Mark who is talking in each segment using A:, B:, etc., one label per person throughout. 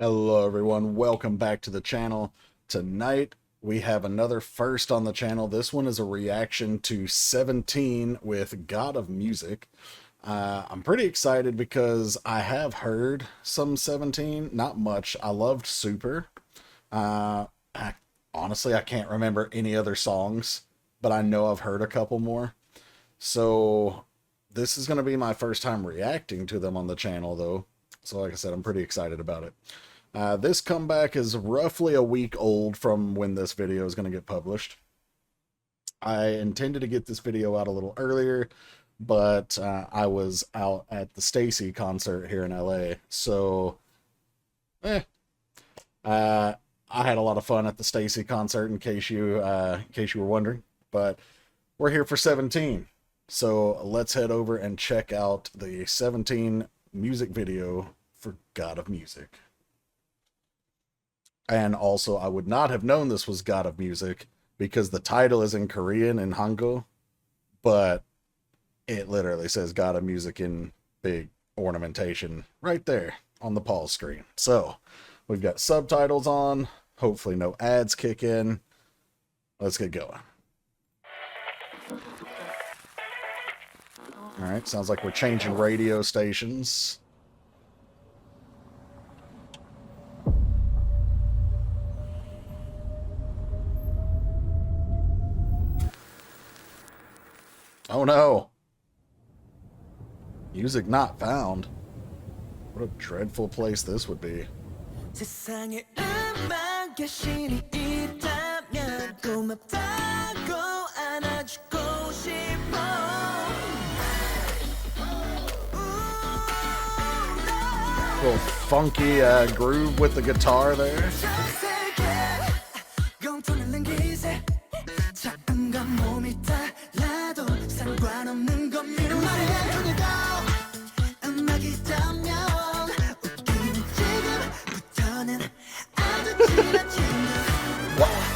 A: Hello everyone, welcome back to the channel. Tonight we have another first on the channel. This one is a reaction to 17 with God of Music. I'm pretty excited because I have heard some 17, not much. I loved Super. Honestly, I can't remember any other songs, but I know I've heard a couple more. So this is going to be my first time reacting to them on the channel though. So like I said, I'm pretty excited about it. This comeback is roughly a week old from when this video is going to get published. I intended to get this video out a little earlier, but I was out at the Stacy concert here in LA. So, I had a lot of fun at the Stacy concert in case you were wondering. But we're here for 17. So let's head over and check out the 17 music video for God of Music. And also, I would not have known this was God of Music because the title is in Korean and Hangul, but it literally says God of Music in big ornamentation right there on the pause screen. So we've got subtitles on. Hopefully no ads kick in. Let's get going. All right, sounds like we're changing radio stations. Oh no. Music not found. What a dreadful place this would be.
B: 세상에 음악 여신이 있다면 고맙다고 안아주고 싶어.
A: Little funky groove with the guitar there.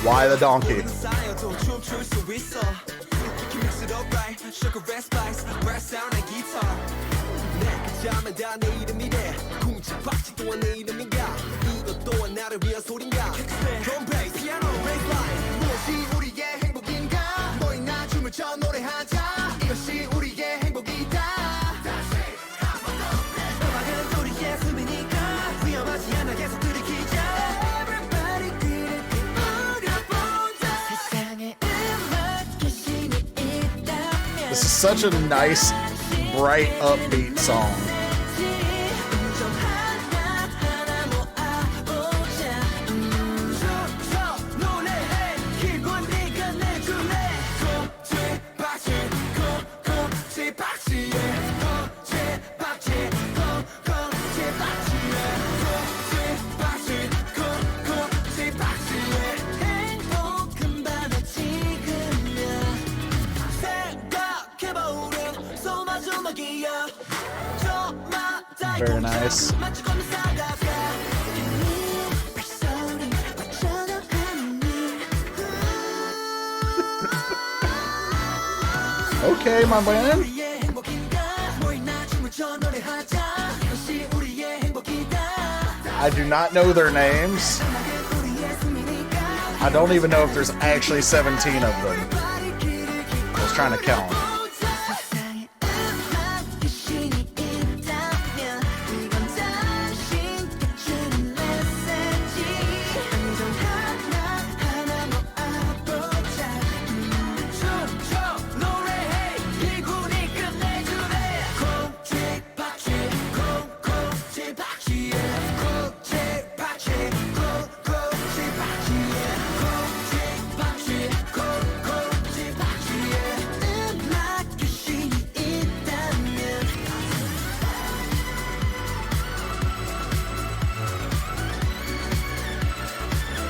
A: Why the donkey? This is such a nice, bright, upbeat song. Very nice. Okay, my man. I do not know their names. I don't even know if there's actually 17 of them. I was trying to count.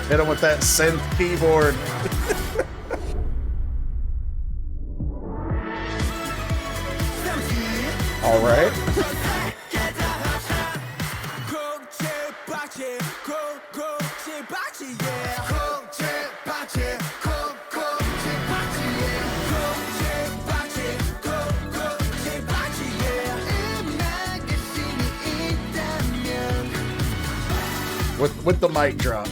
A: Hit him with that synth keyboard. All right. with the mic drop.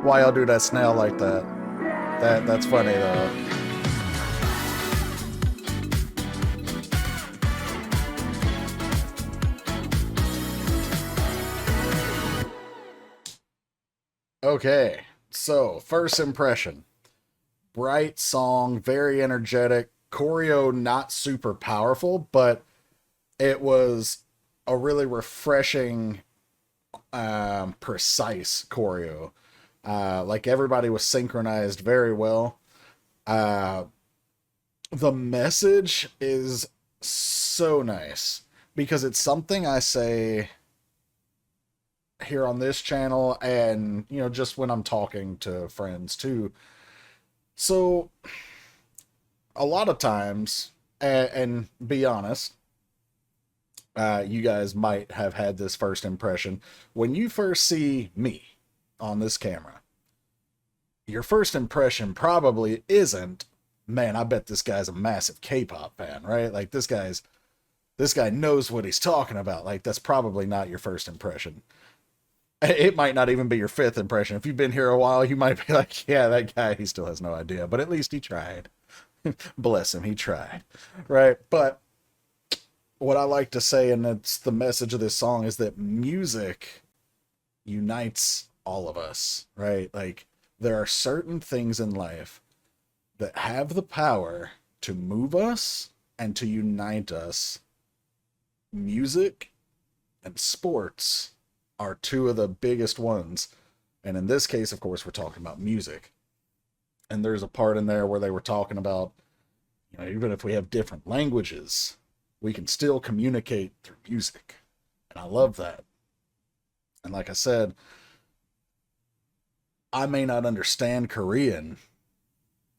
A: Why y'all do that snail like that? That's funny though. Okay, so first impression. Bright song, very energetic. Choreo not super powerful, but it was a really refreshing, precise choreo. Like everybody was synchronized very well. The message is so nice because it's something I say here on this channel and, you know, just when I'm talking to friends too. So a lot of times, and be honest, you guys might have had this first impression. When you first see me on this camera, your first impression probably isn't, man, I bet this guy's a massive K-pop fan, right? Like this guy knows what he's talking about. Like that's probably not your first impression. It might not even be your fifth impression. If you've been here a while, you might be like, yeah, that guy, he still has no idea, but at least he tried. Bless him, he tried, right? But what I like to say, and it's the message of this song, is that music unites all of us, right? Like there are certain things in life that have the power to move us and to unite us. Music and sports are two of the biggest ones. And in this case, of course, we're talking about music. And there's a part in there where they were talking about, you know, even if we have different languages, we can still communicate through music. And I love that. And like I said, I may not understand Korean,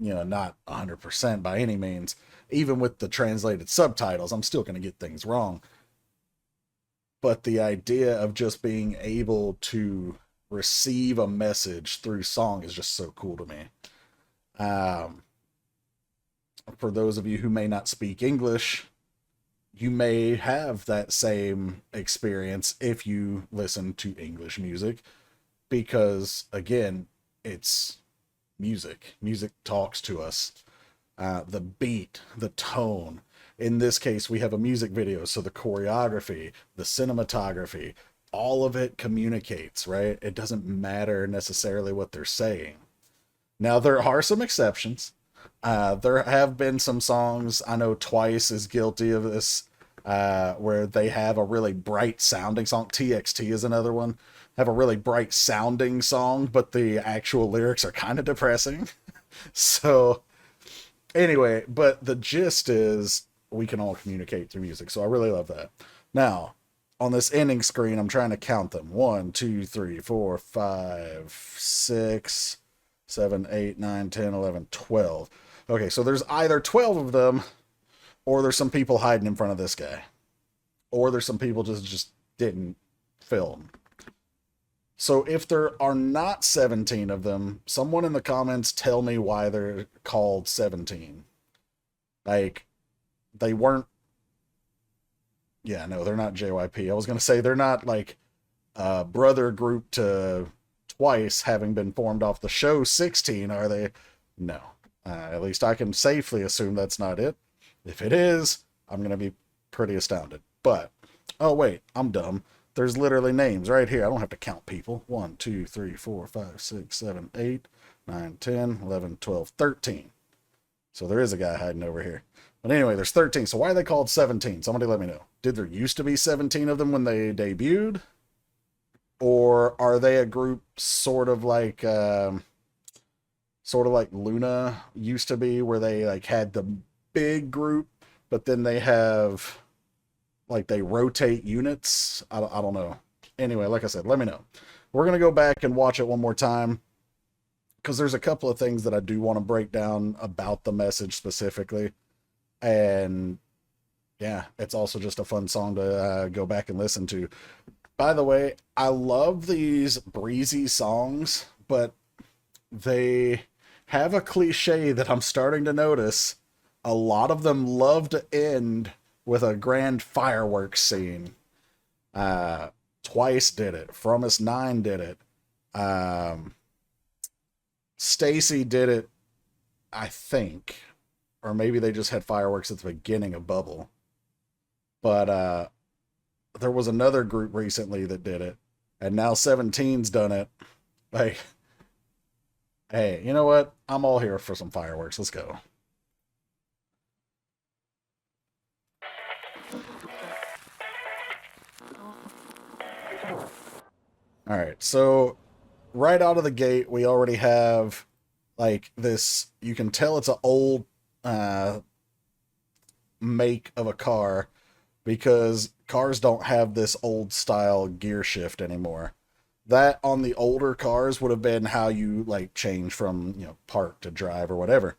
A: you know, not 100% by any means. Even with the translated subtitles, I'm still going to get things wrong. But the idea of just being able to receive a message through song is just so cool to me. For those of you who may not speak English, you may have that same experience if you listen to English music, because again, it's music. Music talks to us. The beat, the tone. In this case, we have a music video, so the choreography, the cinematography, all of it communicates, right? It doesn't matter necessarily what they're saying. Now, there are some exceptions. There have been some songs, I know Twice is guilty of this, where they have a really bright sounding song. TXT is another one. Have a really bright sounding song, but the actual lyrics are kind of depressing. So anyway, but the gist is we can all communicate through music. So I really love that. Now, on this ending screen, I'm trying to count them. 1, 2, 3, 4, 5, 6, 7, 8, 9, 10, 11, 12. Okay, so there's either 12 of them, or there's some people hiding in front of this guy. Or there's some people just didn't film. So if there are not 17 of them, someone in the comments tell me why they're called 17. Like, they weren't... Yeah, no, they're not JYP. I was going to say they're not like a brother group to Twice, having been formed off the show 16, are they? No. At least I can safely assume that's not it. If it is, I'm going to be pretty astounded. But, oh wait, I'm dumb. There's literally names right here. I don't have to count people. 1, 2, 3, 4, 5, 6, 7, 8, 9, 10, 11, 12, 13. So there is a guy hiding over here. But anyway, there's 13. So why are they called 17? Somebody let me know. Did there used to be 17 of them when they debuted? Or are they a group sort of like Luna used to be, where they like had the big group, but then they have like they rotate units? I don't know. Anyway, like I said, let me know. We're going to go back and watch it one more time, because there's a couple of things that I do want to break down about the message specifically. And yeah, it's also just a fun song to go back and listen to. By the way, I love these breezy songs, but they have a cliche that I'm starting to notice. A lot of them love to end with a grand fireworks scene. Twice did it. From Us 9 did it. Stacy did it, I think. Or maybe they just had fireworks at the beginning of Bubble. But there was another group recently that did it. And now 17's done it. Like, hey, you know what? I'm all here for some fireworks. Let's go. All right, so right out of the gate, we already have like this. You can tell it's an old make of a car because cars don't have this old style gear shift anymore. That on the older cars would have been how you like change from, park to drive or whatever.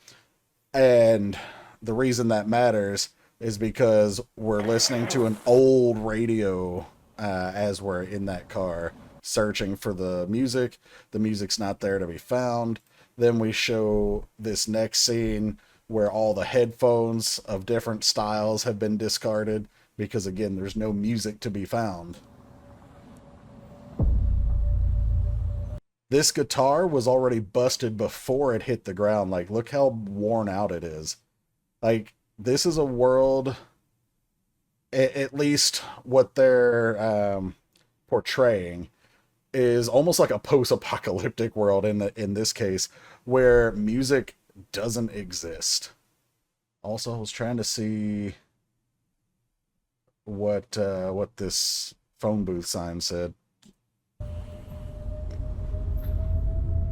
A: And the reason that matters is because we're listening to an old radio as we're in that car searching for the music. The music's not there to be found. Then we show this next scene where all the headphones of different styles have been discarded because, again, there's no music to be found. This guitar was already busted before it hit the ground. Like, look how worn out it is. Like, this is a world, at least what they're portraying, is almost like a post-apocalyptic world in this case, where music doesn't exist. Also, I was trying to see what this phone booth sign said.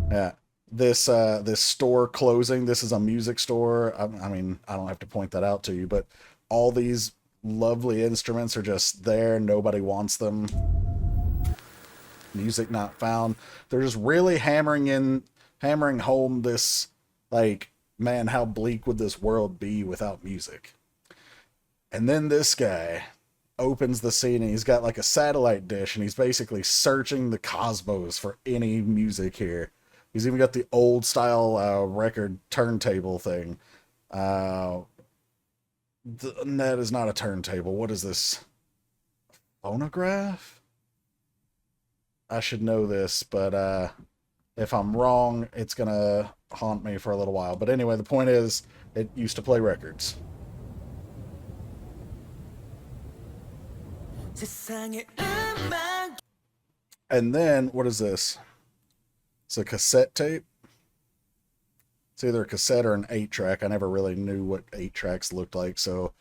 A: Yeah, this store closing. This is a music store. I mean, I don't have to point that out to you, but all these lovely instruments are just there. Nobody wants them. Music not found. They're just really hammering home this, like, man, how bleak would this world be without music? And then this guy opens the scene and he's got like a satellite dish and he's basically searching the cosmos for any music here. He's even got the old style record turntable thing. That is not a turntable. What is this? Phonograph? I should know this, but if I'm wrong, it's going to haunt me for a little while. But anyway, the point is, it used to play records. And then, what is this? It's a cassette tape. It's either a cassette or an 8-track. I never really knew what 8-tracks looked like, so...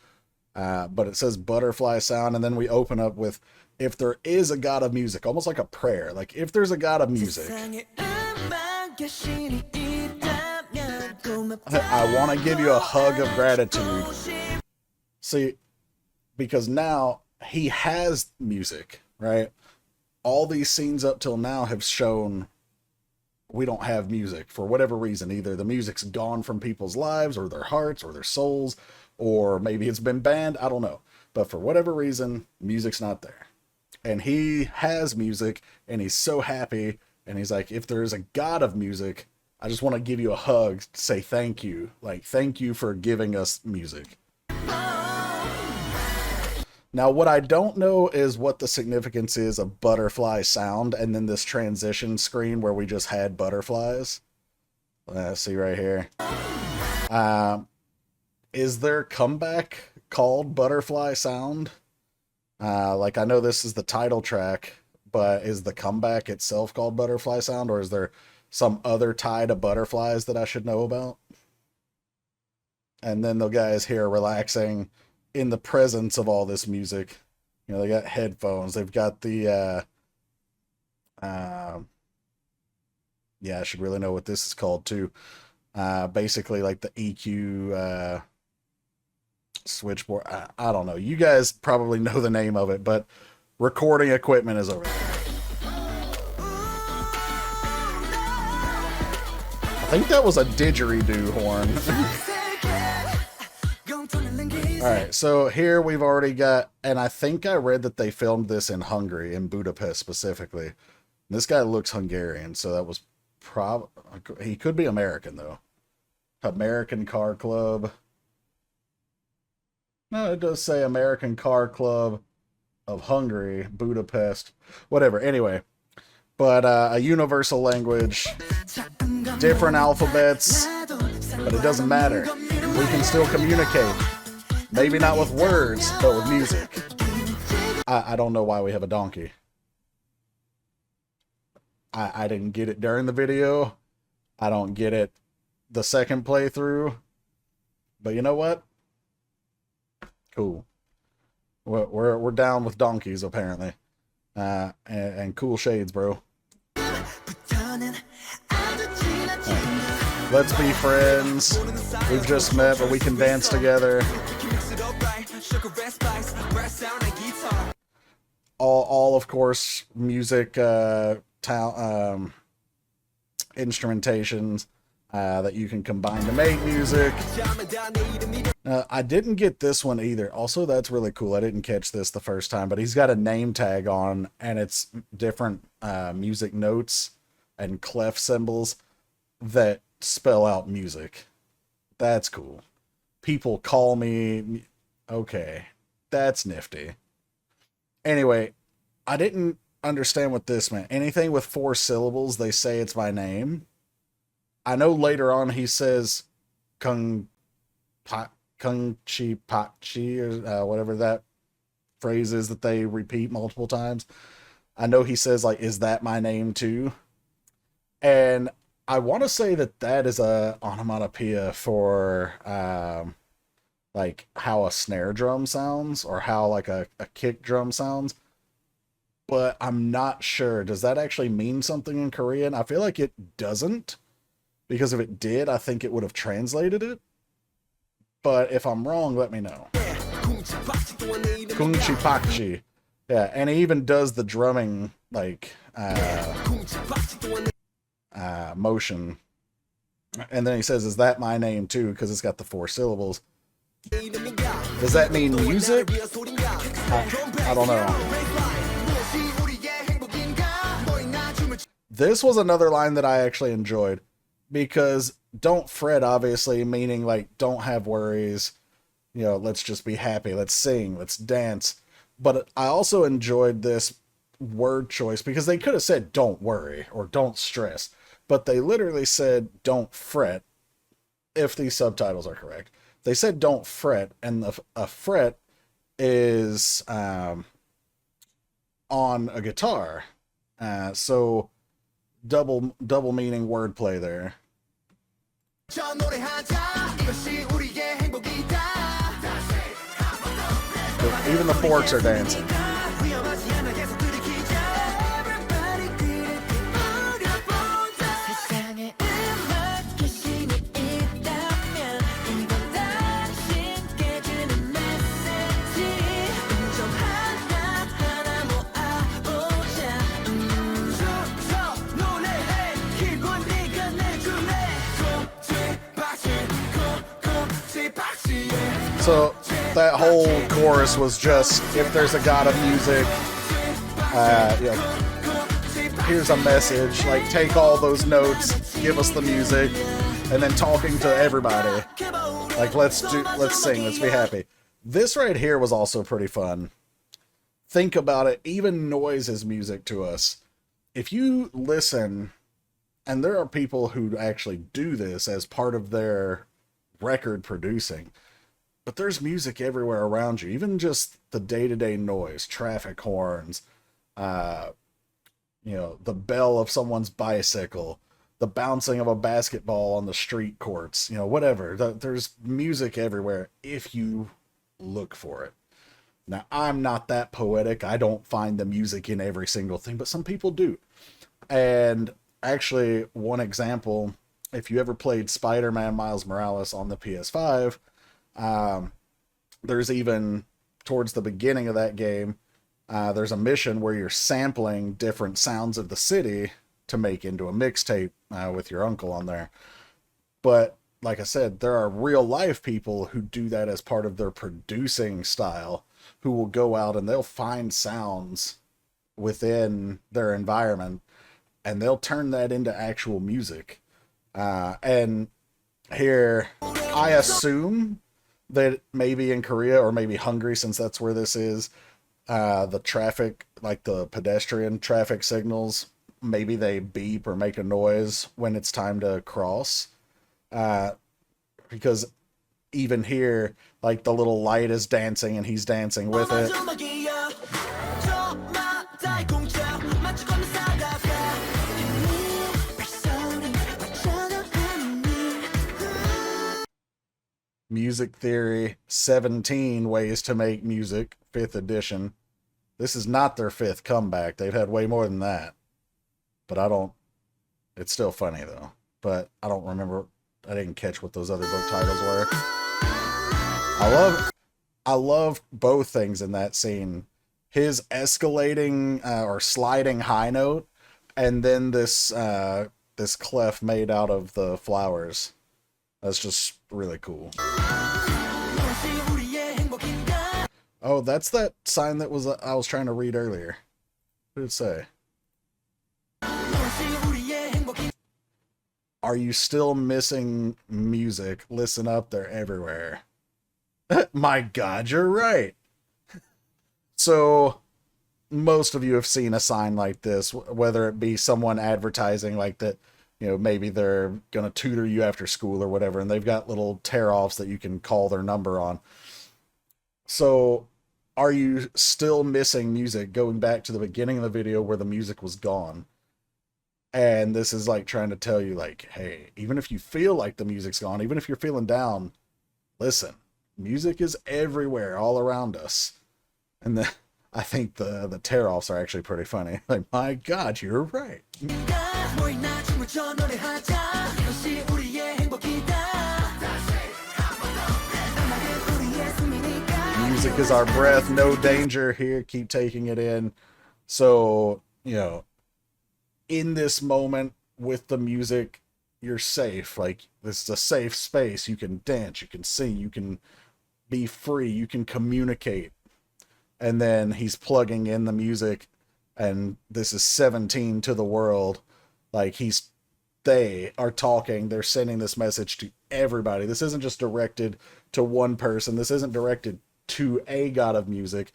A: but it says Butterfly Sound, and then we open up with, if there is a God of music, almost like a prayer. Like, if there's a God of music, I want to give you a hug of gratitude. See, because now he has music, right? All these scenes up till now have shown we don't have music for whatever reason. Either the music's gone from people's lives or their hearts or their souls, or maybe it's been banned. I don't know. But for whatever reason, music's not there. And he has music and he's so happy. And he's like, if there's a God of music, I just want to give you a hug to say thank you. Like, thank you for giving us music. Now, what I don't know is what the significance is of Butterfly Sound and then this transition screen where we just had butterflies. See right here. Is their comeback called Butterfly Sound? Like, I know this is the title track, but is the comeback itself called Butterfly Sound, or is there some other tie to butterflies that I should know about? And then the guys here relaxing in the presence of all this music. You know, they got headphones. They've got the, yeah, I should really know what this is called too. Basically like the EQ, switchboard. I don't know. You guys probably know the name of it, but recording equipment is over there. I think that was a didgeridoo horn. Alright, so here we've already got, and I think I read that they filmed this in Hungary, in Budapest specifically. This guy looks Hungarian, so that was he could be American though. American Car Club. No, it does say American Car Club of Hungary, Budapest, whatever. Anyway, but a universal language, different alphabets, but it doesn't matter. We can still communicate. Maybe not with words, but with music. I don't know why we have a donkey. I didn't get it during the video. I don't get it the second playthrough. But you know what? Cool. We're down with donkeys apparently. And cool shades, bro. Let's be friends. We've just met, but we can dance together. All of course, music, instrumentations that you can combine to make music. I didn't get this one either. Also, that's really cool. I didn't catch this the first time, but he's got a name tag on, and it's different music notes and clef symbols that spell out music. That's cool. People call me. Okay, that's nifty. Anyway, I didn't understand what this meant. Anything with 4 syllables, they say it's my name. I know later on he says Kung Chi Pachi, or whatever that phrase is that they repeat multiple times. I know he says, like, is that my name too? And I want to say that that is a onomatopoeia for like how a snare drum sounds, or how like a kick drum sounds. But I'm not sure. Does that actually mean something in Korean? I feel like it doesn't, because if it did, I think it would have translated it. But if I'm wrong, let me know. Kungchi Pakchi. Yeah, and he even does the drumming, like, motion. And then he says, is that my name too? Because it's got the 4 syllables. Does that mean music? I don't know. This was another line that I actually enjoyed, because don't fret, obviously, meaning like don't have worries, you know, let's just be happy, let's sing, let's dance. But I also enjoyed this word choice, because they could have said don't worry or don't stress, but they literally said don't fret, if these subtitles are correct. They said don't fret, and a fret is on a guitar. So double meaning wordplay there. Even the forks are dancing. So that whole chorus was just, if there's a god of music, you know, here's a message, like take all those notes, give us the music, and then talking to everybody. Like let's sing, let's be happy. This right here was also pretty fun. Think about it, even noise is music to us. If you listen, and there are people who actually do this as part of their record producing, but there's music everywhere around you, even just the day-to-day noise, traffic horns, you know, the bell of someone's bicycle, the bouncing of a basketball on the street courts, you know, whatever. There's music everywhere if you look for it. Now, I'm not that poetic. I don't find the music in every single thing, but some people do. And actually, one example, if you ever played Spider-Man Miles Morales on the PS5, there's even, towards the beginning of that game, there's a mission where you're sampling different sounds of the city to make into a mixtape with your uncle on there. But like I said, there are real life people who do that as part of their producing style, who will go out and they'll find sounds within their environment and they'll turn that into actual music. And here, I assume that maybe in Korea or maybe Hungary, since that's where this is, the traffic, like the pedestrian traffic signals, maybe they beep or make a noise when it's time to cross. Uh, because even here, like the little light is dancing and he's dancing with it. Music Theory 17 Ways to Make Music, 5th edition. This is not their 5th comeback. They've had way more than that. But I don't. It's still funny, though. But I don't remember. I didn't catch what those other book titles were. I love both things in that scene. His escalating or sliding high note, and then this clef made out of the flowers. That's just really cool. Oh, that's that sign that was I was trying to read earlier. What did it say? Are you still missing music? Listen up, they're everywhere. My God, you're right. So, most of you have seen a sign like this, whether it be someone advertising like that, you know, maybe they're going to tutor you after school or whatever, and they've got little tear-offs that you can call their number on. So, are you still missing music? Going back to the beginning of the video where the music was gone. And this is like trying to tell you, like, hey, even if you feel like the music's gone, even if you're feeling down, listen, music is everywhere, all around us. And I think the tear-offs are actually pretty funny. Like, my God, you're right. Music is our breath, no danger here, keep taking it in. So, you know, in this moment with the music, you're safe. Like, this is a safe space. You can dance, you can sing, you can be free, you can communicate. And then he's plugging in the music, and this is 17 to the world. Like, they are talking, they're sending this message to everybody. This isn't just directed to one person. This isn't directed to a god of music.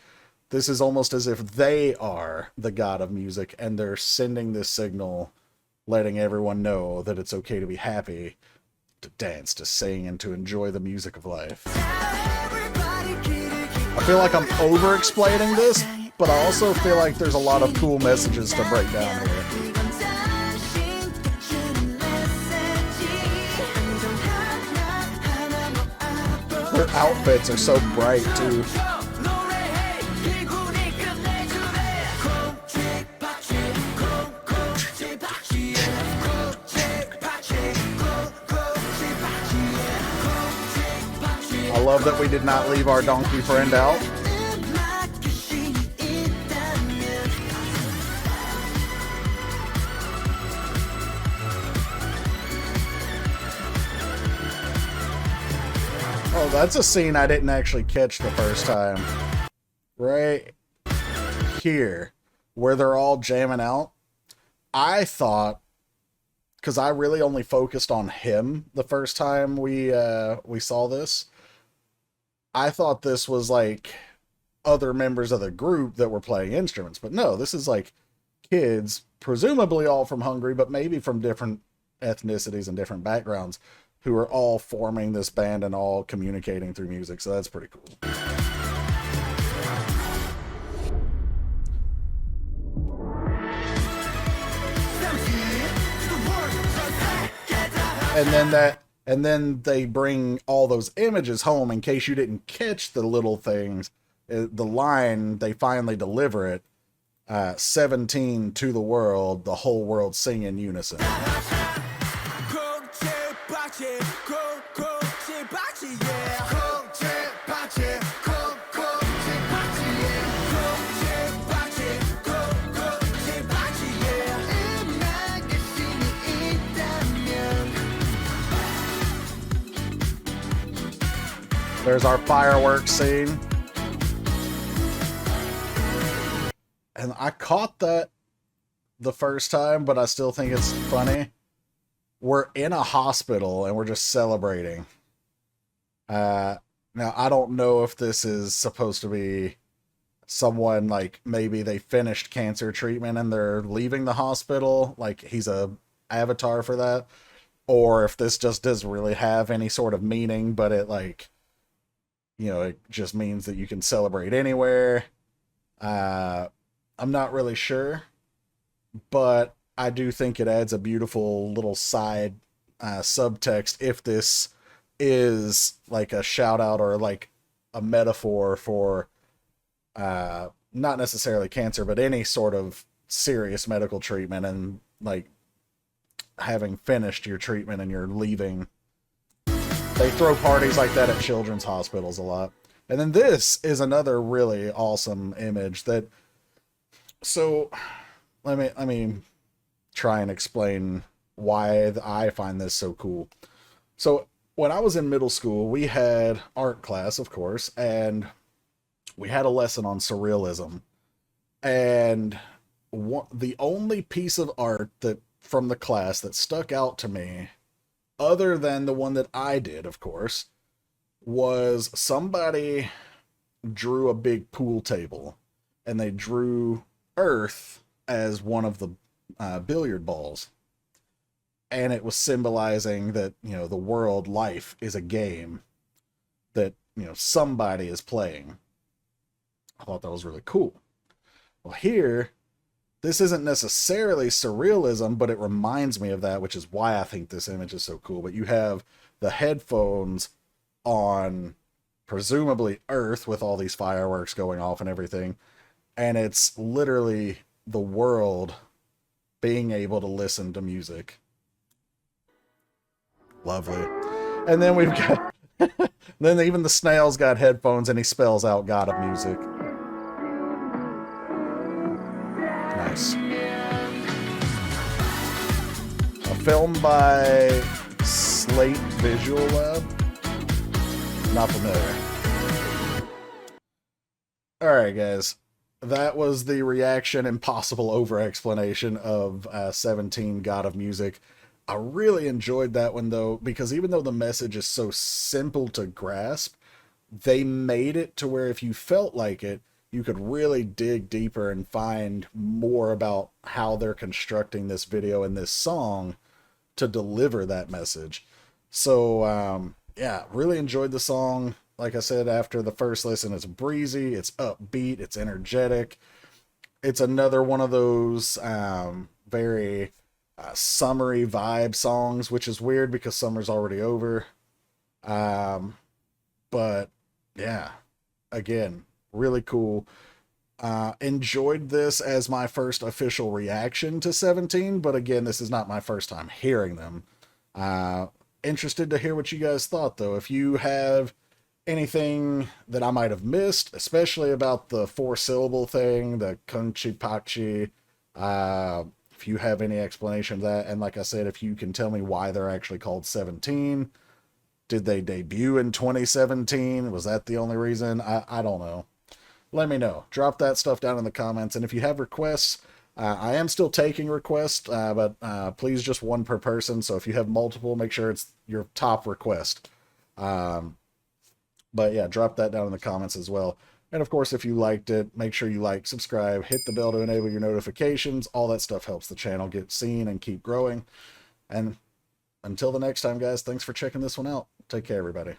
A: This is almost as if they are the god of music, and they're sending this signal, letting everyone know that it's okay to be happy, to dance, to sing, and to enjoy the music of life. I feel like I'm over-explaining this, but I also feel like there's a lot of cool messages to break down here. Their outfits are so bright, too. I love that we did not leave our donkey friend out. Oh, that's a scene I didn't actually catch the first time. Right here, where they're all jamming out. I thought, because I really only focused on him the first time we saw this, I thought this was like other members of the group that were playing instruments. But no, this is like kids, presumably all from Hungary, but maybe from different ethnicities and different backgrounds, who are all forming this band and all communicating through music. So that's pretty cool. And then they bring all those images home. In case you didn't catch the little things, the line, they finally deliver it. 17 to the world, the whole world sing in unison. There's our fireworks scene. And I caught that the first time, but I still think it's funny. we're in a hospital and we're just celebrating. Now I don't know if this is supposed to be someone like maybe they finished cancer treatment and they're leaving the hospital, like he's a avatar for that, or if this just doesn't really have any sort of meaning, but it like, you know, it just means that you can celebrate anywhere. I'm not really sure, but I do think it adds a beautiful little side subtext if this is like a shout out or like a metaphor for not necessarily cancer, but any sort of serious medical treatment, and like having finished your treatment and you're leaving. They throw parties like that at children's hospitals a lot. And then this is another really awesome image that, so let me try and explain why I find this so cool. So when I was in middle school, we had art class, of course, and we had a lesson on surrealism. And the only piece of art that from the class that stuck out to me, other than the one that I did, of course, was somebody drew a big pool table and they drew Earth as one of the billiard balls. And it was symbolizing that, you know, the world, life is a game that, you know, somebody is playing. I thought that was really cool. Well, here, this isn't necessarily surrealism, but it reminds me of that, which is why I think this image is so cool. But you have the headphones on presumably Earth with all these fireworks going off and everything. And it's literally the world being able to listen to music. Lovely. And then we've got, then even the snail's got headphones and he spells out God of Music. Nice. A film by Slate Visual Lab. Not familiar. Alright, guys. That was the reaction and possible over-explanation of 17 God of Music. I really enjoyed that one, though, because even though the message is so simple to grasp, they made it to where if you felt like it, you could really dig deeper and find more about how they're constructing this video and this song to deliver that message. So, yeah, really enjoyed the song. Like I said, after the first listen, it's breezy, it's upbeat, it's energetic. It's another one of those very summery vibe songs, which is weird because summer's already over. But yeah, again, really cool. Enjoyed this as my first official reaction to 17, but again, this is not my first time hearing them. Interested to hear what you guys thought, though. If you have anything that I might have missed, especially about the 4-syllable thing, the kunchi pachi, if you have any explanation of that, and like I said, if you can tell me why they're actually called 17, did they debut in 2017? Was that the only reason? I don't know. Let me know. Drop that stuff down in the comments, and if you have requests, I am still taking requests, but please just one per person, so if you have multiple, make sure it's your top request. But yeah, drop that down in the comments as well. And of course, if you liked it, make sure you like, subscribe, hit the bell to enable your notifications. All that stuff helps the channel get seen and keep growing. And until the next time, guys, thanks for checking this one out. Take care, everybody.